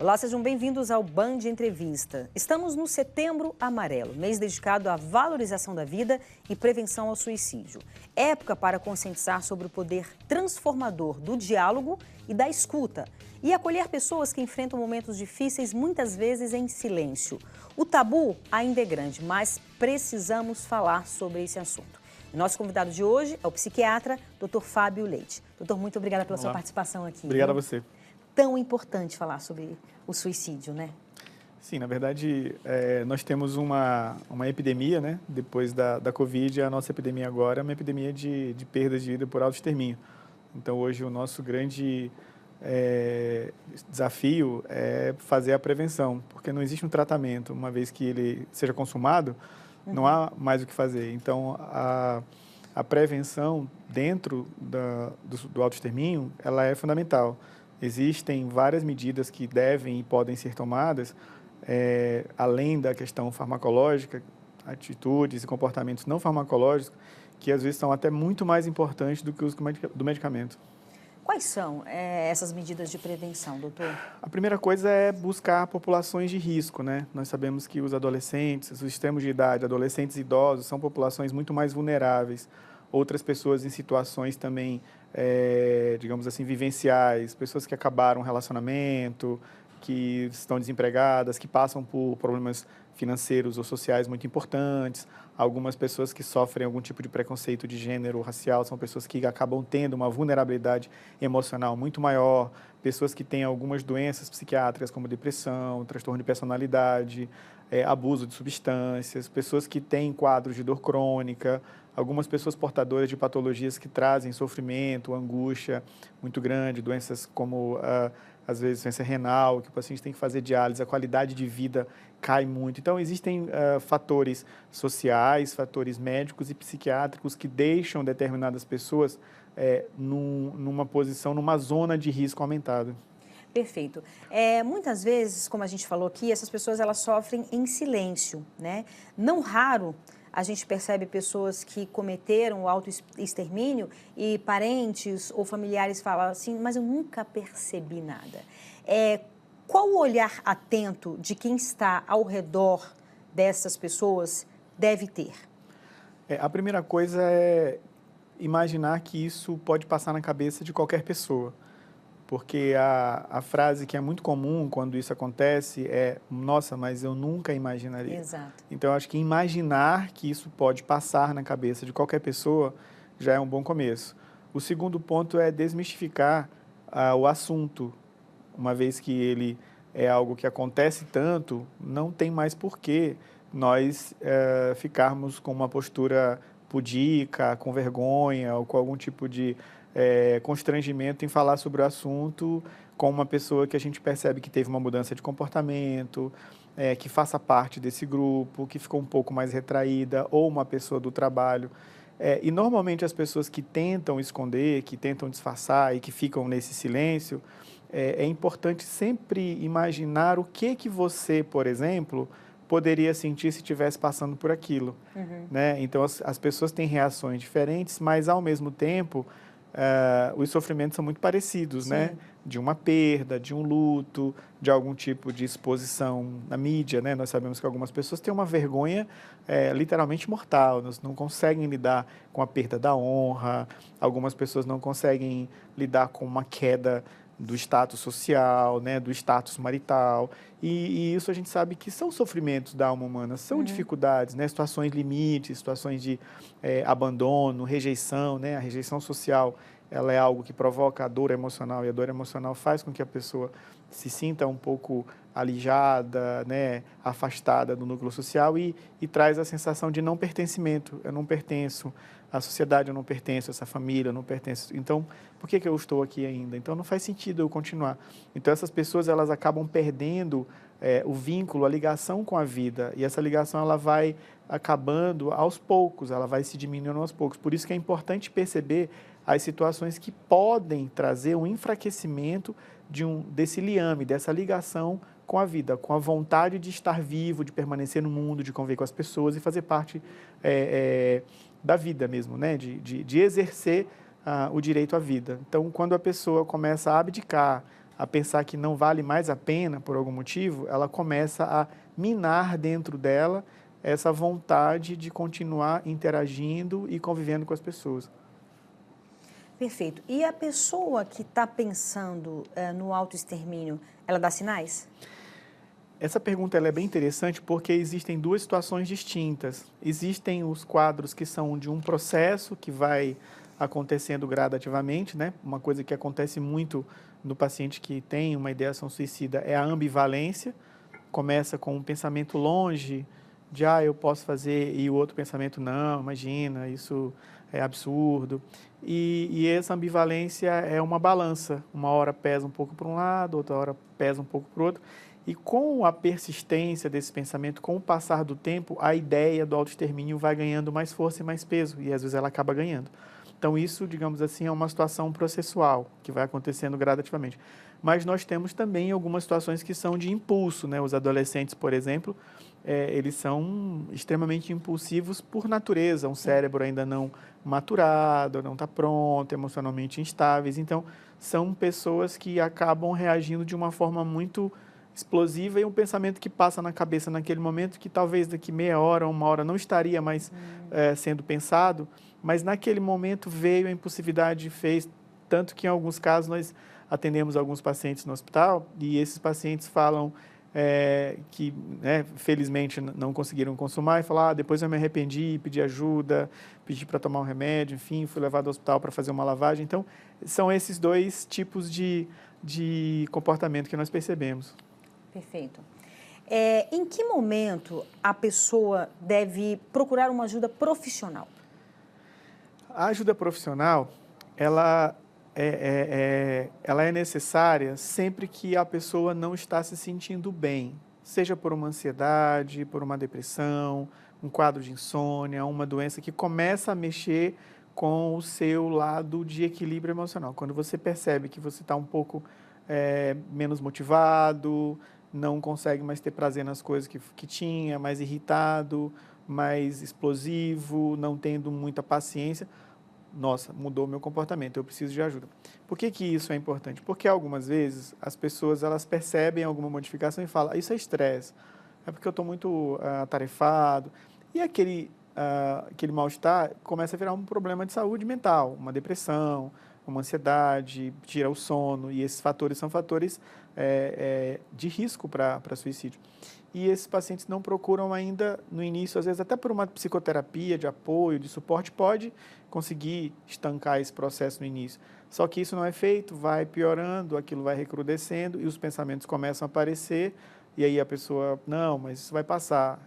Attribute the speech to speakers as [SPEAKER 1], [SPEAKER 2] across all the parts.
[SPEAKER 1] Olá, sejam bem-vindos ao Band Entrevista. Estamos no Setembro Amarelo, mês dedicado à valorização da vida e prevenção ao suicídio. Época para conscientizar sobre o poder transformador do diálogo e da escuta e acolher pessoas que enfrentam momentos difíceis, muitas vezes em silêncio. O tabu ainda é grande, mas precisamos falar sobre esse assunto. O nosso convidado de hoje é o psiquiatra, Dr. Fábio Leite. Doutor, muito obrigada pela sua participação aqui.
[SPEAKER 2] Obrigado a você.
[SPEAKER 1] Tão importante falar sobre o suicídio, né?
[SPEAKER 2] Sim, na verdade, nós temos uma epidemia, né? Depois da Covid, a nossa epidemia agora é uma epidemia de perdas de vida por autoextermínio. Então, hoje, o nosso grande desafio é fazer a prevenção, porque não existe um tratamento, uma vez que ele seja consumado, não há mais o que fazer. Então, a prevenção dentro do autoextermínio, ela é fundamental. Existem várias medidas que devem e podem ser tomadas, além da questão farmacológica, atitudes e comportamentos não farmacológicos, que às vezes são até muito mais importantes do que o uso do medicamento.
[SPEAKER 1] Quais são essas medidas de prevenção, doutor?
[SPEAKER 2] A primeira coisa é buscar populações de risco, né? Nós sabemos que os adolescentes, os extremos de idade, adolescentes e idosos, são populações muito mais vulneráveis. Outras pessoas em situações também, digamos assim, vivenciais, pessoas que acabaram um relacionamento, que estão desempregadas, que passam por problemas financeiros ou sociais muito importantes. Algumas pessoas que sofrem algum tipo de preconceito de gênero ou racial são pessoas que acabam tendo uma vulnerabilidade emocional muito maior, pessoas que têm algumas doenças psiquiátricas como depressão, transtorno de personalidade, abuso de substâncias, pessoas que têm quadros de dor crônica, algumas pessoas portadoras de patologias que trazem sofrimento, angústia muito grande, doenças como, às vezes, doença renal, que o paciente tem que fazer diálise, a qualidade de vida cai muito. Então, existem fatores sociais, fatores médicos e psiquiátricos que deixam determinadas pessoas numa posição, numa zona de risco aumentado.
[SPEAKER 1] Perfeito. Muitas vezes, como a gente falou aqui, essas pessoas elas sofrem em silêncio, né? Não raro a gente percebe pessoas que cometeram o autoextermínio e parentes ou familiares falam assim, mas eu nunca percebi nada. Qual o olhar atento de quem está ao redor dessas pessoas deve ter?
[SPEAKER 2] A primeira coisa é imaginar que isso pode passar na cabeça de qualquer pessoa. Porque a frase que é muito comum quando isso acontece é: nossa, mas eu nunca imaginaria.
[SPEAKER 1] Exato.
[SPEAKER 2] Então, eu acho que imaginar que isso pode passar na cabeça de qualquer pessoa já é um bom começo. O segundo ponto é desmistificar o assunto. Uma vez que ele é algo que acontece tanto, não tem mais porquê nós ficarmos com uma postura pudica, com vergonha ou com algum tipo de constrangimento em falar sobre o assunto com uma pessoa que a gente percebe que teve uma mudança de comportamento, que faça parte desse grupo, que ficou um pouco mais retraída, ou uma pessoa do trabalho. E normalmente as pessoas que tentam esconder, que tentam disfarçar e que ficam nesse silêncio, é importante sempre imaginar o que você, por exemplo, poderia sentir se estivesse passando por aquilo. Né? Então, as pessoas têm reações diferentes, mas, ao mesmo tempo, os sofrimentos são muito parecidos, né? De uma perda, de um luto, de algum tipo de exposição na mídia, né? Nós sabemos que algumas pessoas têm uma vergonha literalmente mortal, não conseguem lidar com a perda da honra, algumas pessoas não conseguem lidar com uma queda do status social, né, do status marital, e isso a gente sabe que são sofrimentos da alma humana, são dificuldades, né, situações limites, situações de abandono, rejeição, né, a rejeição social, ela é algo que provoca a dor emocional, e a dor emocional faz com que a pessoa se sinta um pouco alijada, né, afastada do núcleo social e traz a sensação de não pertencimento. Eu não pertenço à sociedade, eu não pertenço a essa família, eu não pertenço. Então, por que eu estou aqui ainda? Então, não faz sentido eu continuar. Então, essas pessoas, elas acabam perdendo o vínculo, a ligação com a vida. E essa ligação, ela vai acabando aos poucos, ela vai se diminuindo aos poucos. Por isso que é importante perceber as situações que podem trazer um enfraquecimento desse liame, dessa ligação com a vida, com a vontade de estar vivo, de permanecer no mundo, de conviver com as pessoas e fazer parte da vida mesmo, né? De exercer o direito à vida. Então, quando a pessoa começa a abdicar, a pensar que não vale mais a pena por algum motivo, ela começa a minar dentro dela essa vontade de continuar interagindo e convivendo com as pessoas.
[SPEAKER 1] Perfeito. E a pessoa que está pensando no autoextermínio, ela dá sinais?
[SPEAKER 2] Essa pergunta ela é bem interessante porque existem duas situações distintas. Existem os quadros que são de um processo que vai acontecendo gradativamente, né? Uma coisa que acontece muito no paciente que tem uma ideação suicida é a ambivalência. Começa com um pensamento longe de, eu posso fazer, e o outro pensamento, não, imagina, isso é absurdo. E essa ambivalência é uma balança. Uma hora pesa um pouco para um lado, outra hora pesa um pouco para o outro. E com a persistência desse pensamento, com o passar do tempo, a ideia do autoextermínio vai ganhando mais força e mais peso, e às vezes ela acaba ganhando. Então isso, digamos assim, é uma situação processual, que vai acontecendo gradativamente. Mas nós temos também algumas situações que são de impulso, né? Os adolescentes, por exemplo, eles são extremamente impulsivos por natureza, um cérebro ainda não maturado, não está pronto, emocionalmente instáveis. Então, são pessoas que acabam reagindo de uma forma muito explosiva e um pensamento que passa na cabeça naquele momento que talvez daqui meia hora ou uma hora não estaria mais sendo pensado, mas naquele momento veio a impulsividade e fez, tanto que em alguns casos nós atendemos alguns pacientes no hospital e esses pacientes falam que felizmente não conseguiram consumar e falam, depois eu me arrependi, pedi ajuda, pedi para tomar um remédio, enfim, fui levado ao hospital para fazer uma lavagem. Então, são esses dois tipos de comportamento que nós percebemos.
[SPEAKER 1] Perfeito. Em que momento a pessoa deve procurar uma ajuda profissional?
[SPEAKER 2] A ajuda profissional, ela é necessária sempre que a pessoa não está se sentindo bem, seja por uma ansiedade, por uma depressão, um quadro de insônia, uma doença que começa a mexer com o seu lado de equilíbrio emocional. Quando você percebe que você está um pouco menos motivado, não consegue mais ter prazer nas coisas que tinha, mais irritado, mais explosivo, não tendo muita paciência, nossa, mudou o meu comportamento, eu preciso de ajuda. Por que isso é importante? Porque algumas vezes as pessoas elas percebem alguma modificação e falam, isso é estresse, é porque eu estou muito atarefado, e aquele mal-estar começa a virar um problema de saúde mental, uma depressão, uma ansiedade, tira o sono, e esses fatores são fatores de risco para suicídio. E esses pacientes não procuram ainda no início, às vezes até por uma psicoterapia de apoio, de suporte, pode conseguir estancar esse processo no início. Só que isso não é feito, vai piorando, aquilo vai recrudescendo e os pensamentos começam a aparecer e aí a pessoa, não, mas isso vai passar,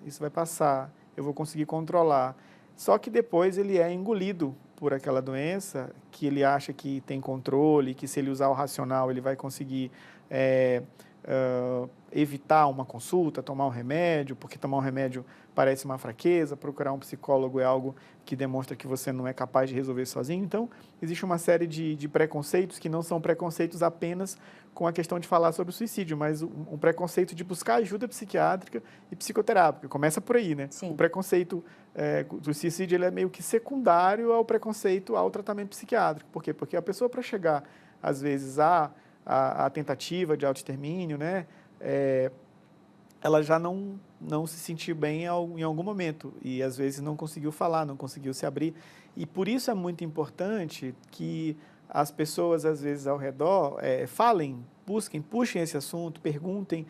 [SPEAKER 2] eu vou conseguir controlar. Só que depois ele é engolido por aquela doença que ele acha que tem controle, que se ele usar o racional ele vai conseguir evitar uma consulta, tomar um remédio, porque tomar um remédio parece uma fraqueza, procurar um psicólogo é algo que demonstra que você não é capaz de resolver sozinho. Então, existe uma série de preconceitos que não são preconceitos apenas com a questão de falar sobre o suicídio, mas um preconceito de buscar ajuda psiquiátrica e psicoterápica. Começa por aí, né?
[SPEAKER 1] Sim.
[SPEAKER 2] O preconceito do suicídio ele é meio que secundário ao preconceito ao tratamento psiquiátrico. Por quê? Porque a pessoa, para chegar, às vezes, a tentativa de autoextermínio, né? Ela já não se sentiu bem em algum momento e, às vezes, não conseguiu falar, não conseguiu se abrir. E, por isso, é muito importante que as pessoas, às vezes, ao redor, falem, busquem, puxem esse assunto, perguntem,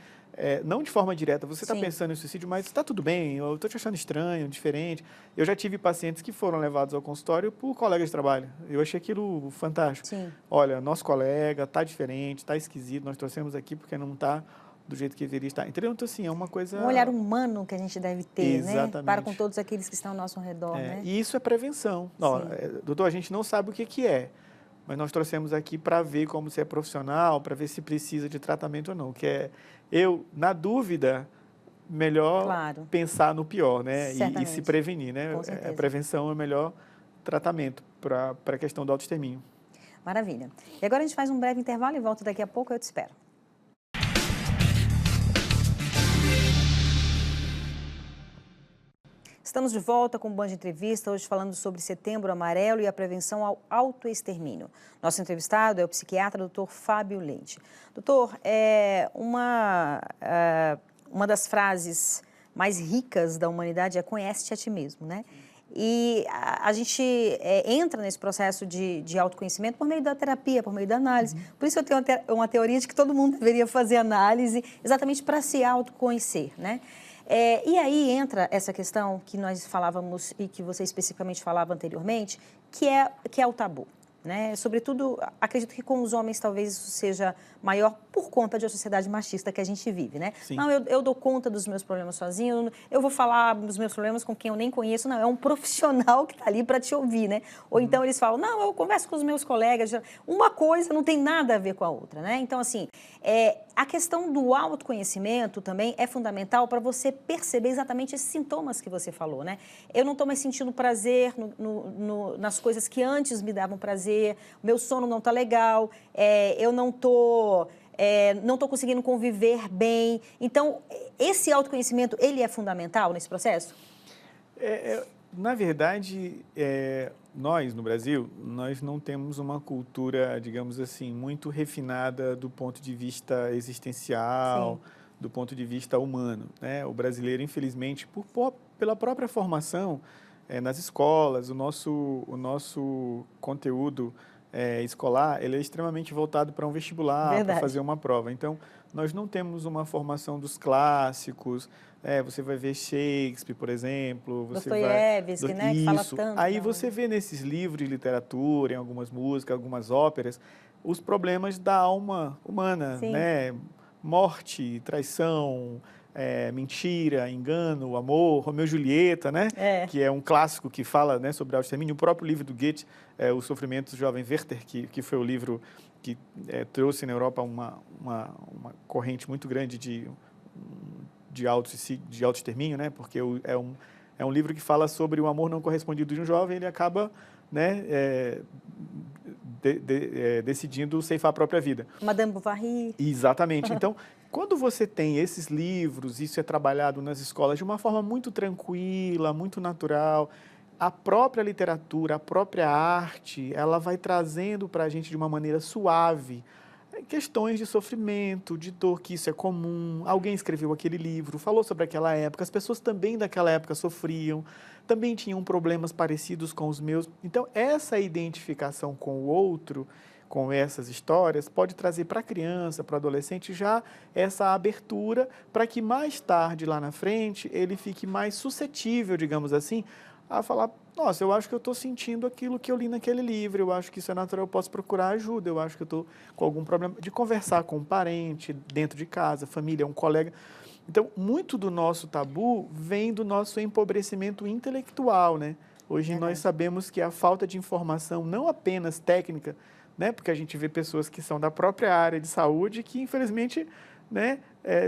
[SPEAKER 2] não de forma direta, você está pensando em suicídio, mas está tudo bem, eu estou te achando estranho, diferente. Eu já tive pacientes que foram levados ao consultório por colegas de trabalho. Eu achei aquilo fantástico.
[SPEAKER 1] Sim.
[SPEAKER 2] Olha, nosso colega está diferente, está esquisito, nós trouxemos aqui porque não está do jeito que deveria estar. Então, assim, é uma coisa...
[SPEAKER 1] Um olhar humano que a gente deve ter,
[SPEAKER 2] exatamente,
[SPEAKER 1] né? Para com todos aqueles que estão ao nosso redor, né?
[SPEAKER 2] E isso é prevenção. Doutor, a gente não sabe o que é, mas nós trouxemos aqui para ver como você é profissional, para ver se precisa de tratamento ou não. Na dúvida, melhor pensar no pior, né? E se prevenir, né? A prevenção é o melhor tratamento para a questão do autoextermínio.
[SPEAKER 1] Maravilha. E agora a gente faz um breve intervalo e volta daqui a pouco, eu te espero. Estamos de volta com o Band Entrevista, hoje falando sobre Setembro Amarelo e a prevenção ao autoextermínio. Nosso entrevistado é o psiquiatra Dr. Fábio Leite. Doutor, uma das frases mais ricas da humanidade é conhece-te a ti mesmo, né? E a gente entra nesse processo de autoconhecimento por meio da terapia, por meio da análise. Por isso eu tenho uma teoria de que todo mundo deveria fazer análise exatamente para se autoconhecer, né? E aí entra essa questão que nós falávamos e que você especificamente falava anteriormente, que é o tabu, né? Sobretudo, acredito que com os homens talvez isso seja maior por conta de uma sociedade machista que a gente vive, né?
[SPEAKER 2] Sim.
[SPEAKER 1] Não, eu dou conta dos meus problemas sozinho, eu vou falar dos meus problemas com quem eu nem conheço. Não, é um profissional que está ali para te ouvir, né? Ou então eles falam, não, eu converso com os meus colegas. Uma coisa não tem nada a ver com a outra, né? Então, assim, a questão do autoconhecimento também é fundamental para você perceber exatamente esses sintomas que você falou, né? Eu não estou mais sentindo prazer nas coisas que antes me davam prazer, meu sono não está legal, eu não estou conseguindo conviver bem. Então, esse autoconhecimento, ele é fundamental nesse processo?
[SPEAKER 2] Na verdade, nós, no Brasil, nós não temos uma cultura, digamos assim, muito refinada do ponto de vista existencial, sim, do ponto de vista humano, né? O brasileiro, infelizmente, pela própria formação nas escolas, o nosso conteúdo escolar, ele é extremamente voltado para um vestibular, para fazer uma prova. Então, nós não temos uma formação dos clássicos. Você vai ver Shakespeare, por exemplo.
[SPEAKER 1] Dostoiévski, né? Que fala tanto.
[SPEAKER 2] Aí você vê nesses livros de literatura, em algumas músicas, algumas óperas, os problemas da alma humana, sim, né? Morte, traição, mentira, engano, amor, Romeu e Julieta, né? Que é um clássico que fala, né, sobre autoextermínio. O próprio livro do Goethe, O Sofrimento do Jovem Werther, que foi o livro que trouxe na Europa uma corrente muito grande de autoextermínio, né? Porque é um livro que fala sobre o amor não correspondido de um jovem, ele acaba, né, decidindo ceifar a própria vida.
[SPEAKER 1] Madame Bovary.
[SPEAKER 2] Exatamente. Então, quando você tem esses livros, isso é trabalhado nas escolas de uma forma muito tranquila, muito natural, a própria literatura, a própria arte, ela vai trazendo para a gente de uma maneira suave questões de sofrimento, de dor, que isso é comum. Alguém escreveu aquele livro, falou sobre aquela época, as pessoas também daquela época sofriam, também tinham problemas parecidos com os meus. Então, essa identificação com o outro, com essas histórias, pode trazer para a criança, para o adolescente, já essa abertura para que mais tarde, lá na frente, ele fique mais suscetível, digamos assim, a falar, nossa, eu acho que eu estou sentindo aquilo que eu li naquele livro, eu acho que isso é natural, eu posso procurar ajuda, eu acho que eu estou com algum problema, de conversar com um parente, dentro de casa, família, um colega. Então, muito do nosso tabu vem do nosso empobrecimento intelectual, né? Hoje nós sabemos que a falta de informação, não apenas técnica, né? Porque a gente vê pessoas que são da própria área de saúde que, infelizmente, né,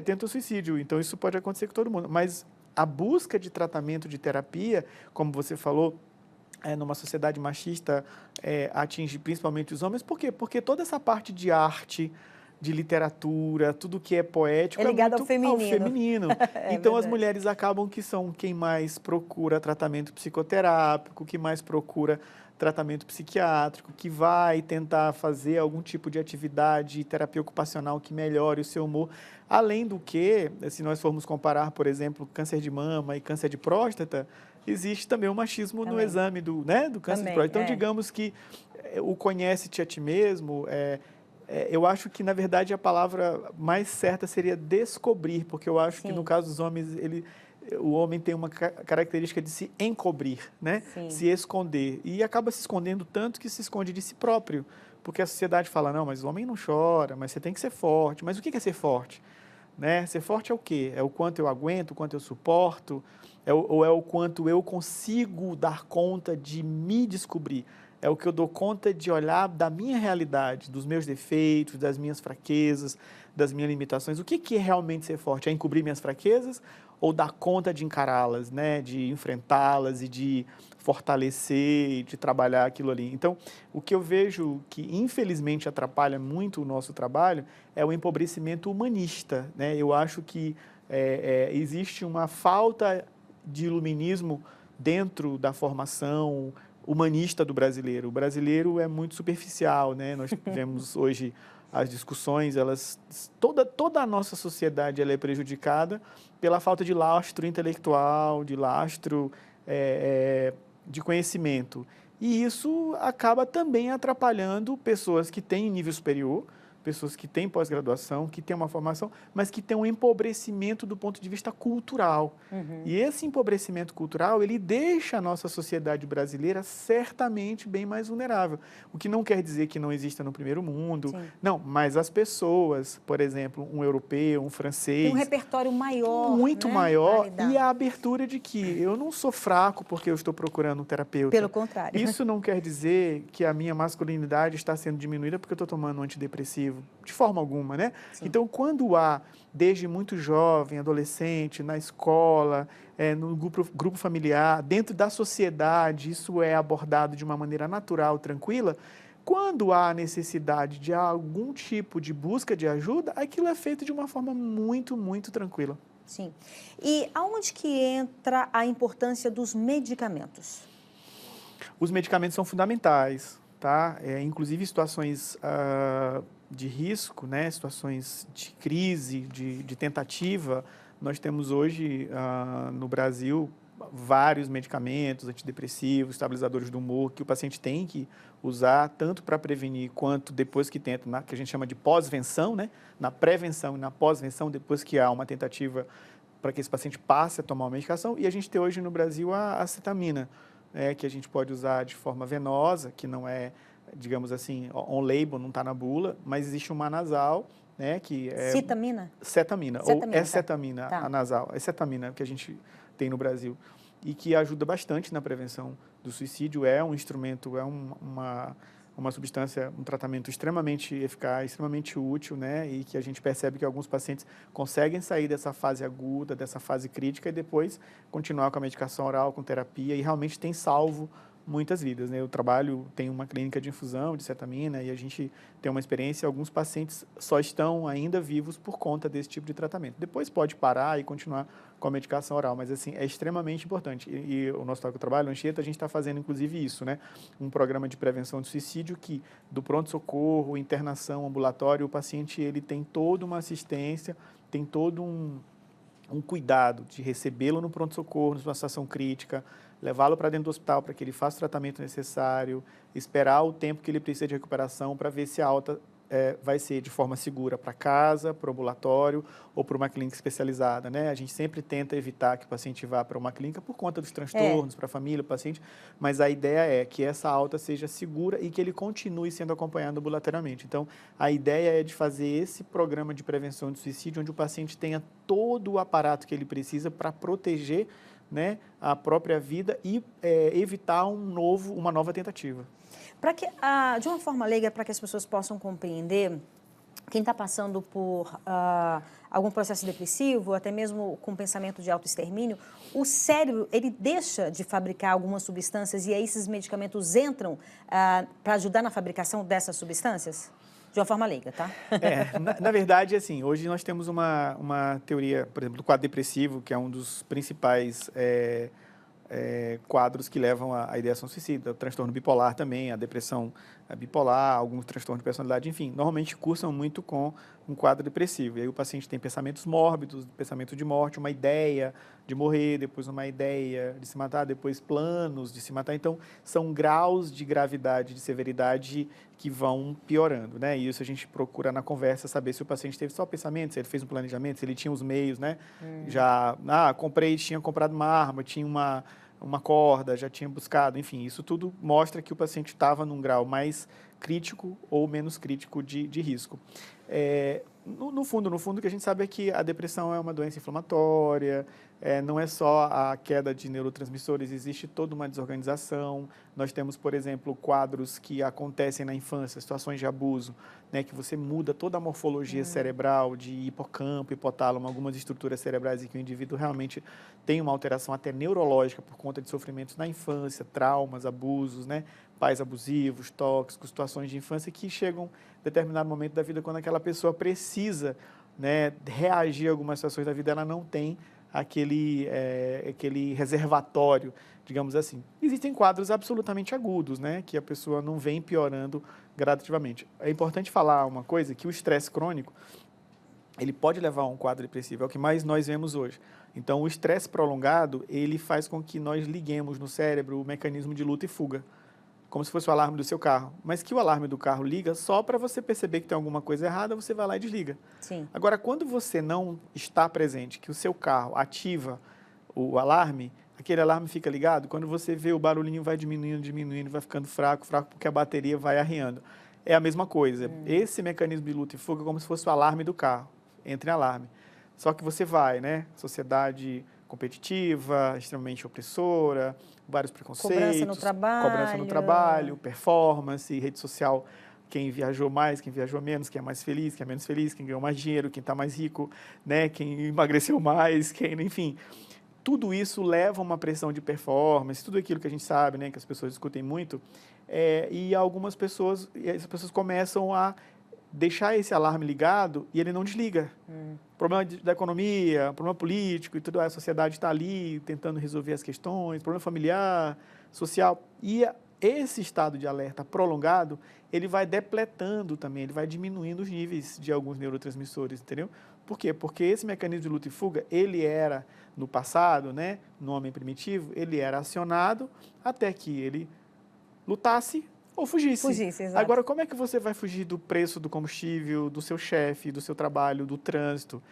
[SPEAKER 2] tentam suicídio. Então, isso pode acontecer com todo mundo. Mas a busca de tratamento, de terapia, como você falou, numa sociedade machista, atinge principalmente os homens. Por quê? Porque toda essa parte de arte, de literatura, tudo que é poético
[SPEAKER 1] é ligado
[SPEAKER 2] muito
[SPEAKER 1] ao feminino.
[SPEAKER 2] Então,
[SPEAKER 1] verdade.
[SPEAKER 2] As mulheres acabam que são quem mais procura tratamento psicoterápico, que mais procura tratamento psiquiátrico, que vai tentar fazer algum tipo de atividade, terapia ocupacional que melhore o seu humor. Além do que, se nós formos comparar, por exemplo, câncer de mama e câncer de próstata, existe também o machismo no exame do câncer de próstata. Então, digamos que o conhece-te a ti mesmo, eu acho que, na verdade, a palavra mais certa seria descobrir, porque eu acho que, no caso dos homens, o homem tem uma característica de se encobrir, né? Se esconder. E acaba se escondendo tanto que se esconde de si próprio. Porque a sociedade fala, não, mas o homem não chora, mas você tem que ser forte. Mas o que é ser forte? Né? Ser forte é o quê? É o quanto eu aguento, o quanto eu suporto? Ou é o quanto eu consigo dar conta de me descobrir? É o que eu dou conta de olhar da minha realidade, dos meus defeitos, das minhas fraquezas, das minhas limitações. O que é realmente ser forte? É encobrir minhas fraquezas ou dar conta de encará-las, né? De enfrentá-las e de fortalecer e de trabalhar aquilo ali? Então, o que eu vejo que, infelizmente, atrapalha muito o nosso trabalho é o empobrecimento humanista, né? Eu acho que existe uma falta de iluminismo dentro da formação humanista do brasileiro. O brasileiro é muito superficial, né? Nós vemos hoje as discussões, toda a nossa sociedade ela é prejudicada pela falta de lastro intelectual, de lastro de conhecimento. E isso acaba também atrapalhando pessoas que têm nível superior, pessoas que têm pós-graduação, que têm uma formação, mas que têm um empobrecimento do ponto de vista cultural. E esse empobrecimento cultural, ele deixa a nossa sociedade brasileira certamente bem mais vulnerável. O que não quer dizer que não exista no primeiro mundo. Sim. Não, mas as pessoas, por exemplo, um europeu, um francês...
[SPEAKER 1] Tem um repertório maior,
[SPEAKER 2] muito
[SPEAKER 1] né,
[SPEAKER 2] maior, e a abertura de que eu não sou fraco porque eu estou procurando um terapeuta.
[SPEAKER 1] Pelo contrário.
[SPEAKER 2] Isso não quer dizer que a minha masculinidade está sendo diminuída porque eu estou tomando um antidepressivo. De forma alguma, né? Sim. Então, quando há, desde muito jovem, adolescente, na escola, no grupo familiar, dentro da sociedade, isso é abordado de uma maneira natural, tranquila, quando há necessidade de algum tipo de busca de ajuda, aquilo é feito de uma forma muito, muito tranquila.
[SPEAKER 1] Sim. E aonde que entra a importância dos medicamentos?
[SPEAKER 2] Os medicamentos são fundamentais, tá? Inclusive situações de risco, né? Situações de crise, de tentativa, nós temos hoje no Brasil vários medicamentos antidepressivos, estabilizadores do humor, que o paciente tem que usar tanto para prevenir quanto depois que tenta, que a gente chama de pós-venção, né? Na prevenção e na pós-venção, depois que há uma tentativa para que esse paciente passe a tomar uma medicação. E a gente tem hoje no Brasil a acetamina, que a gente pode usar de forma venosa, que não é, digamos assim, on-label, não está na bula, mas existe uma nasal, né, que é...
[SPEAKER 1] Cetamina?
[SPEAKER 2] Cetamina, ou cetamina, tá. A nasal, cetamina que a gente tem no Brasil, e que ajuda bastante na prevenção do suicídio, é um instrumento, é uma substância, um tratamento extremamente eficaz, extremamente útil, né, e que a gente percebe que alguns pacientes conseguem sair dessa fase aguda, dessa fase crítica, e depois continuar com a medicação oral, com terapia, e realmente tem salvo muitas vidas, né? Eu tenho uma clínica de infusão de cetamina e a gente tem uma experiência, alguns pacientes só estão ainda vivos por conta desse tipo de tratamento. Depois pode parar e continuar com a medicação oral, mas assim, é extremamente importante. E o nosso trabalho, no Anchieta, a gente está fazendo inclusive isso, né? Um programa de prevenção de suicídio que do pronto-socorro, internação, ambulatório, o paciente ele tem toda uma assistência, tem todo um cuidado de recebê-lo no pronto-socorro, numa situação crítica, levá-lo para dentro do hospital para que ele faça o tratamento necessário, esperar o tempo que ele precisa de recuperação para ver se a alta vai ser de forma segura para casa, para o ambulatório ou para uma clínica especializada, né? A gente sempre tenta evitar que o paciente vá para uma clínica por conta dos transtornos, para a família, o paciente, mas a ideia é que essa alta seja segura e que ele continue sendo acompanhado ambulatoriamente. Então, a ideia é de fazer esse programa de prevenção de suicídio onde o paciente tenha todo o aparato que ele precisa para proteger, né, a própria vida e evitar uma nova tentativa.
[SPEAKER 1] De uma forma leiga, para que as pessoas possam compreender, quem está passando por algum processo depressivo, até mesmo com pensamento de autoextermínio, o cérebro, ele deixa de fabricar algumas substâncias e aí esses medicamentos entram para ajudar na fabricação dessas substâncias? De uma forma leiga, tá?
[SPEAKER 2] Na verdade, assim, hoje nós temos uma teoria, por exemplo, do quadro depressivo, que é um dos principais quadros que levam à ideação suicida, o transtorno bipolar também, a depressão bipolar, alguns transtornos de personalidade, enfim, normalmente cursam muito com um quadro depressivo. E aí o paciente tem pensamentos mórbidos, pensamento de morte, uma ideia de morrer, depois uma ideia de se matar, depois planos de se matar. Então, são graus de gravidade, de severidade que vão piorando, né? E isso a gente procura na conversa saber se o paciente teve só pensamento, se ele fez um planejamento, se ele tinha os meios, né? Já, tinha comprado uma arma, tinha uma corda, já tinha buscado, enfim, isso tudo mostra que o paciente estava num grau mais crítico ou menos crítico de risco. No fundo, o que a gente sabe é que a depressão é uma doença inflamatória, não é só a queda de neurotransmissores, existe toda uma desorganização. Nós temos, por exemplo, quadros que acontecem na infância, situações de abuso, né, que você muda toda a morfologia cerebral, de hipocampo, hipotálamo, algumas estruturas cerebrais em que o indivíduo realmente tem uma alteração até neurológica por conta de sofrimentos na infância, traumas, abusos, né, pais abusivos, tóxicos, situações de infância que chegam em determinado momento da vida quando aquela pessoa precisa, né, reagir a algumas situações da vida, ela não tem aquele reservatório, digamos assim. Existem quadros absolutamente agudos, né, que a pessoa não vem piorando gradativamente. É importante falar uma coisa, que o estresse crônico, ele pode levar a um quadro depressivo, é o que mais nós vemos hoje. Então, o estresse prolongado, ele faz com que nós liguemos no cérebro o mecanismo de luta e fuga, como se fosse o alarme do seu carro. Mas que o alarme do carro liga só para você perceber que tem alguma coisa errada, você vai lá e desliga.
[SPEAKER 1] Sim.
[SPEAKER 2] Agora, quando você não está presente, que o seu carro ativa o alarme, aquele alarme fica ligado, quando você vê o barulhinho vai diminuindo, diminuindo, vai ficando fraco, fraco, porque a bateria vai arriando. É a mesma coisa. Esse mecanismo de luta e fuga é como se fosse o alarme do carro. Entra em alarme. Só que você vai, né? Sociedade competitiva, extremamente opressora, vários preconceitos. Cobrança no trabalho, performance, rede social, quem viajou mais, quem viajou menos, quem é mais feliz, quem é menos feliz, quem ganhou mais dinheiro, quem está mais rico, né? Quem emagreceu mais, quem, enfim. Tudo isso leva a uma pressão de performance, tudo aquilo que a gente sabe, né? Que as pessoas discutem muito. E essas pessoas começam a deixar esse alarme ligado e ele não desliga. Problema da economia, problema político e tudo, a sociedade está ali tentando resolver as questões, problema familiar, social. E esse estado de alerta prolongado, ele vai depletando também, ele vai diminuindo os níveis de alguns neurotransmissores, entendeu? Por quê? Porque esse mecanismo de luta e fuga, ele era, no passado, né, no homem primitivo, ele era acionado até que ele lutasse ou fugisse.
[SPEAKER 1] Exato.
[SPEAKER 2] Agora, como é que você vai fugir do preço do combustível, do seu chefe, do seu trabalho, do trânsito?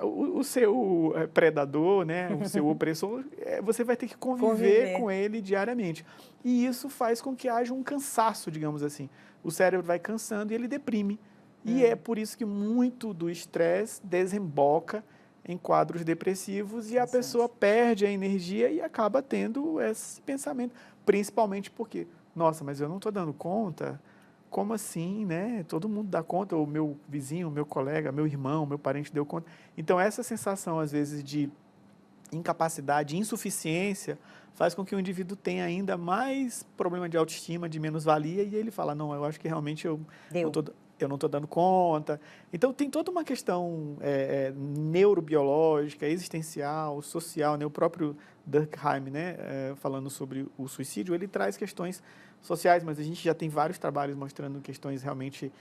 [SPEAKER 2] O seu predador, né, o seu opressor, você vai ter que conviver com ele diariamente. E isso faz com que haja um cansaço, digamos assim. O cérebro vai cansando e ele deprime. E é por isso que muito do estresse desemboca em quadros depressivos e a pessoa perde a energia e acaba tendo esse pensamento, principalmente porque, nossa, mas eu não estou dando conta, como assim, né? Todo mundo dá conta, o meu vizinho, o meu colega, meu irmão, meu parente deu conta. Então, essa sensação, às vezes, de incapacidade, insuficiência, faz com que o indivíduo tenha ainda mais problema de autoestima, de menos-valia, e ele fala, não, eu acho que realmente eu não estou dando conta. Então, tem toda uma questão neurobiológica, existencial, social, né? O próprio Durkheim, né, falando sobre o suicídio, ele traz questões sociais, mas a gente já tem vários trabalhos mostrando questões realmente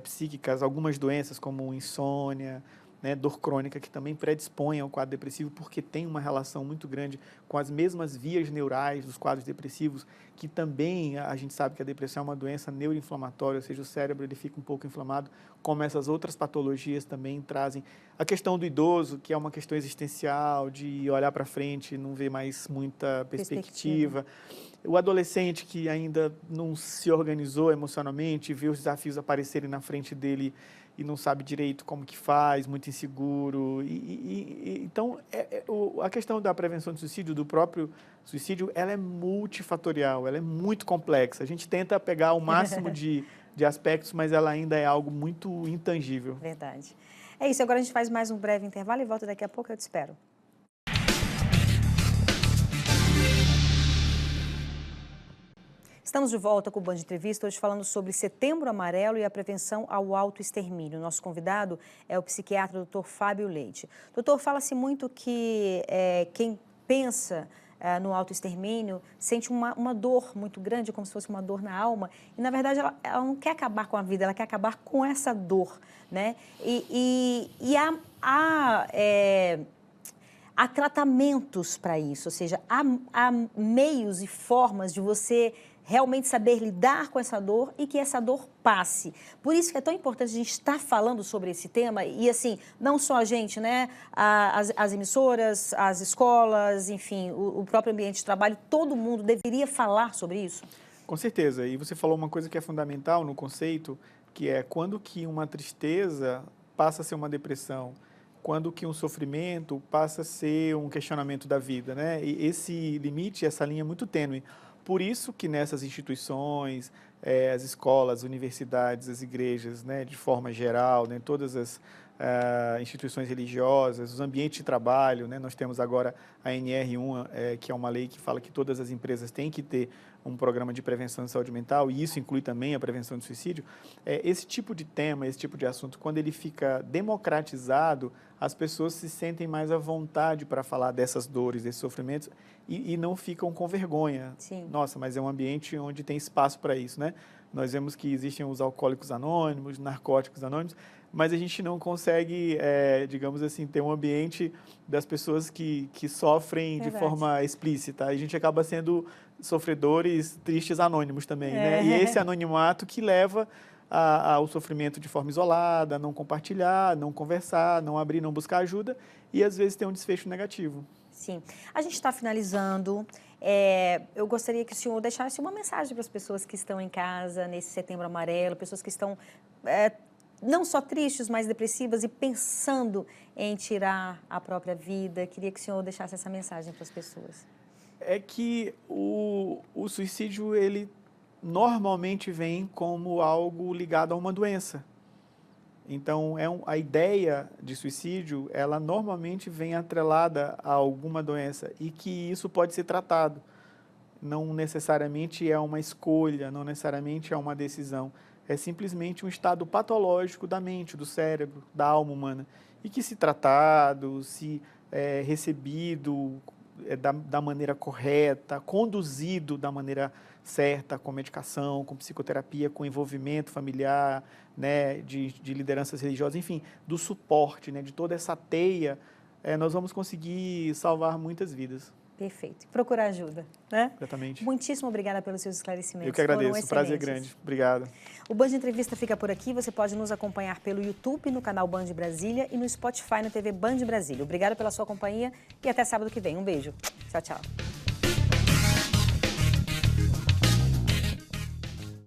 [SPEAKER 2] psíquicas, algumas doenças como insônia, né, dor crônica, que também predispõem ao quadro depressivo, porque tem uma relação muito grande com as mesmas vias neurais dos quadros depressivos, que também a gente sabe que a depressão é uma doença neuroinflamatória, ou seja, o cérebro ele fica um pouco inflamado, como essas outras patologias também trazem. A questão do idoso, que é uma questão existencial, de olhar para frente, não ver mais muita perspectiva. O adolescente que ainda não se organizou emocionalmente, vê os desafios aparecerem na frente dele e não sabe direito como que faz, muito inseguro. Então, a questão da prevenção do suicídio, do próprio suicídio, ela é multifatorial, ela é muito complexa. A gente tenta pegar o máximo de aspectos, mas ela ainda é algo muito intangível.
[SPEAKER 1] Verdade. É isso, agora a gente faz mais um breve intervalo e volta daqui a pouco, eu te espero. Estamos de volta com o Band Entrevista, hoje falando sobre Setembro Amarelo e a prevenção ao autoextermínio. Nosso convidado é o psiquiatra Dr. Fábio Leite. Doutor, fala-se muito que quem pensa no autoextermínio sente uma dor muito grande, como se fosse uma dor na alma, e na verdade ela não quer acabar com a vida, ela quer acabar com essa dor, né? Há tratamentos para isso, ou seja, há meios e formas de você realmente saber lidar com essa dor e que essa dor passe. Por isso que é tão importante a gente estar falando sobre esse tema e, assim, não só a gente, né? As emissoras, as escolas, enfim, o próprio ambiente de trabalho, todo mundo deveria falar sobre isso?
[SPEAKER 2] Com certeza. E você falou uma coisa que é fundamental no conceito, que é quando que uma tristeza passa a ser uma depressão, quando que um sofrimento passa a ser um questionamento da vida, né? E esse limite, essa linha é muito tênue. Por isso que nessas instituições, as escolas, as universidades, as igrejas, né, de forma geral, né, todas as instituições religiosas, os ambientes de trabalho, né, nós temos agora a NR1, que é uma lei que fala que todas as empresas têm que ter um programa de prevenção de saúde mental, e isso inclui também a prevenção do suicídio, esse tipo de tema, esse tipo de assunto, quando ele fica democratizado, as pessoas se sentem mais à vontade para falar dessas dores, desses sofrimentos, e não ficam com vergonha.
[SPEAKER 1] Sim.
[SPEAKER 2] Nossa, mas é um ambiente onde tem espaço para isso, né? Nós vemos que existem os alcoólicos anônimos, narcóticos anônimos, mas a gente não consegue, digamos assim, ter um ambiente das pessoas que sofrem de forma explícita. A gente acaba sendo sofredores tristes anônimos também, né? E esse anonimato que leva ao sofrimento de forma isolada, não compartilhar, não conversar, não abrir, não buscar ajuda e às vezes tem um desfecho negativo.
[SPEAKER 1] Sim. A gente está finalizando. Eu gostaria que o senhor deixasse uma mensagem para as pessoas que estão em casa nesse Setembro Amarelo, pessoas que estão não só tristes, mas depressivas e pensando em tirar a própria vida. Queria que o senhor deixasse essa mensagem para as pessoas.
[SPEAKER 2] É que o suicídio, ele normalmente vem como algo ligado a uma doença. Então, a ideia de suicídio, ela normalmente vem atrelada a alguma doença e que isso pode ser tratado. Não necessariamente é uma escolha, não necessariamente é uma decisão. É simplesmente um estado patológico da mente, do cérebro, da alma humana. E que se tratado, se recebido da maneira correta, conduzido da maneira certa, com medicação, com psicoterapia, com envolvimento familiar, né, de lideranças religiosas, enfim, do suporte, né, de toda essa teia, nós vamos conseguir salvar muitas vidas.
[SPEAKER 1] Perfeito. Procurar ajuda, né?
[SPEAKER 2] Exatamente.
[SPEAKER 1] Muitíssimo obrigada pelos seus esclarecimentos.
[SPEAKER 2] Eu que agradeço, o prazer é grande. Obrigado.
[SPEAKER 1] O Band Entrevista fica por aqui. Você pode nos acompanhar pelo YouTube, no canal Band Brasília e no Spotify, na TV Band Brasília. Obrigada pela sua companhia e até sábado que vem. Um beijo. Tchau, tchau.